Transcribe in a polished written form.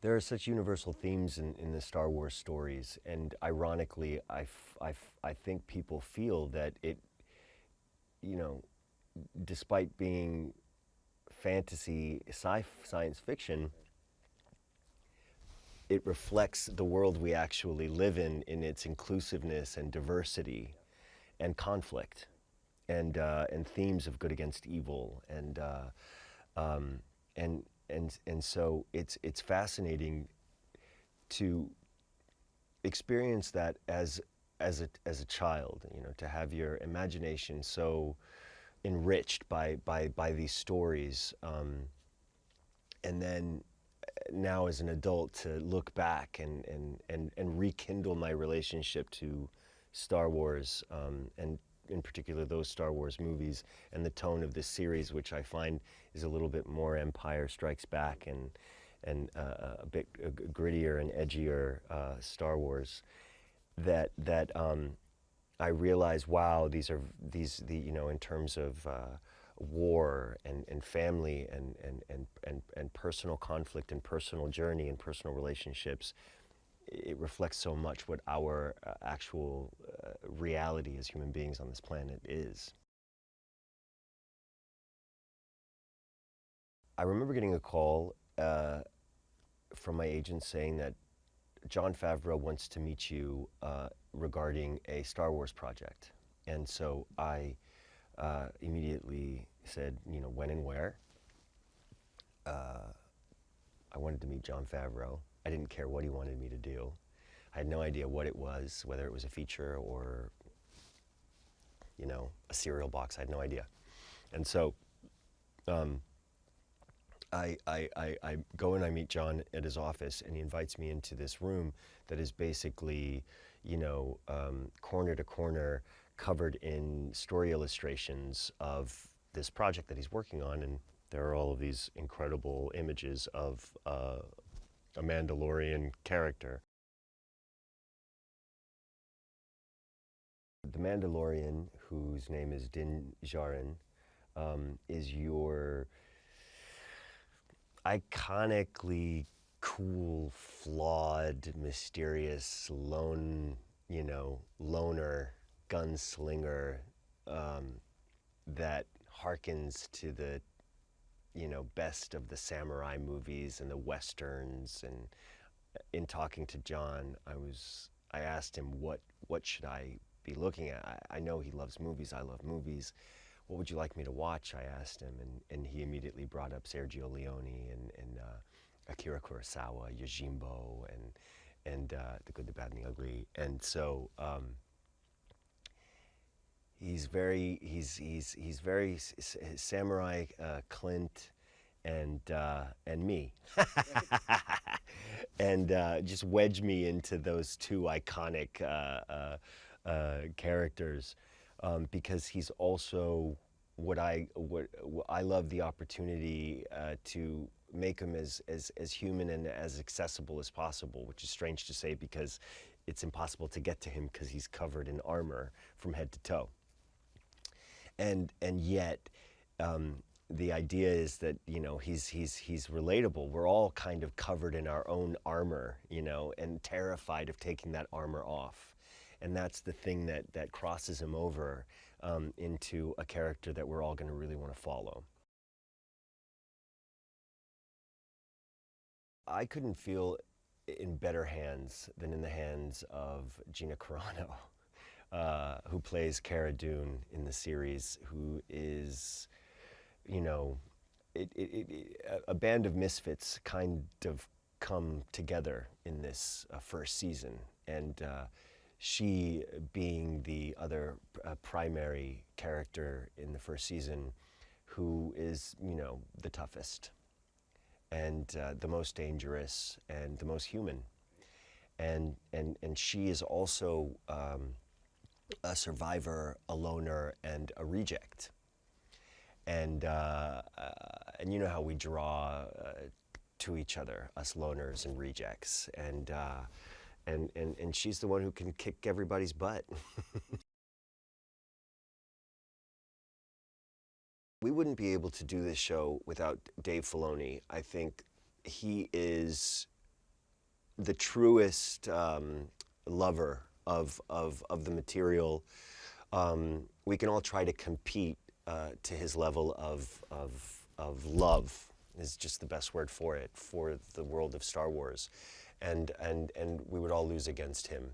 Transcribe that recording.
There are such universal themes in the Star Wars stories, and ironically, I think people feel that it, you know, despite being fantasy, science fiction, it reflects the world we actually live in its inclusiveness and diversity and conflict and themes of good against evil um, and so it's fascinating to experience that as a child, you know, to have your imagination so enriched by these stories, and then now as an adult to look back and rekindle my relationship to Star Wars, and in particular those Star Wars movies and the tone of this series, which I find is a little bit more Empire Strikes Back and a bit grittier and edgier Star Wars. That I realize, wow, you know, in terms of war and family and personal conflict and personal journey and personal relationships, it reflects so much what our actual reality as human beings on this planet is. I remember getting a call from my agent saying that Jon Favreau wants to meet you regarding a Star Wars project. And so I immediately said, you know, when and where. I wanted to meet Jon Favreau. I didn't care what he wanted me to do. I had no idea what it was, whether it was a feature or, you know, a cereal box. I had no idea. And so I go and I meet Jon at his office, and he invites me into this room that is basically, you know, corner to corner, covered in story illustrations of this project that he's working on. And there are all of these incredible images of a Mandalorian character. The Mandalorian, whose name is Din Djarin, is your iconically cool, flawed, mysterious, you know, loner, gunslinger, that harkens to the, you know, best of the samurai movies and the westerns. And in talking to Jon, I asked him what should I be looking at. I know he loves movies. I love movies. What would you like me to watch? I asked him, and he immediately brought up Sergio Leone and Akira Kurosawa, Yojimbo, and The Good, the Bad, and the Ugly. And so he's very samurai, Clint, and me, and just wedge me into those two iconic characters, because he's also what I love the opportunity to make him as human and as accessible as possible, which is strange to say because it's impossible to get to him because he's covered in armor from head to toe. And yet, the idea is that, you know, he's relatable. We're all kind of covered in our own armor, you know, and terrified of taking that armor off. And that's the thing that crosses him over into a character that we're all going to really want to follow. I couldn't feel in better hands than in the hands of Gina Carano, who plays Keira Dune in the series, who is, you know, a band of misfits kind of come together in this first season. And she, being the other primary character in the first season, who is, you know, the toughest and the most dangerous and the most human. And she is also a survivor, a loner, and a reject. And you know how we draw to each other, us loners and rejects. And she's the one who can kick everybody's butt. We wouldn't be able to do this show without Dave Filoni. I think he is the truest lover of the material. We can all try to compete to his level of love, is just the best word for it, for the world of Star Wars. And we would all lose against him.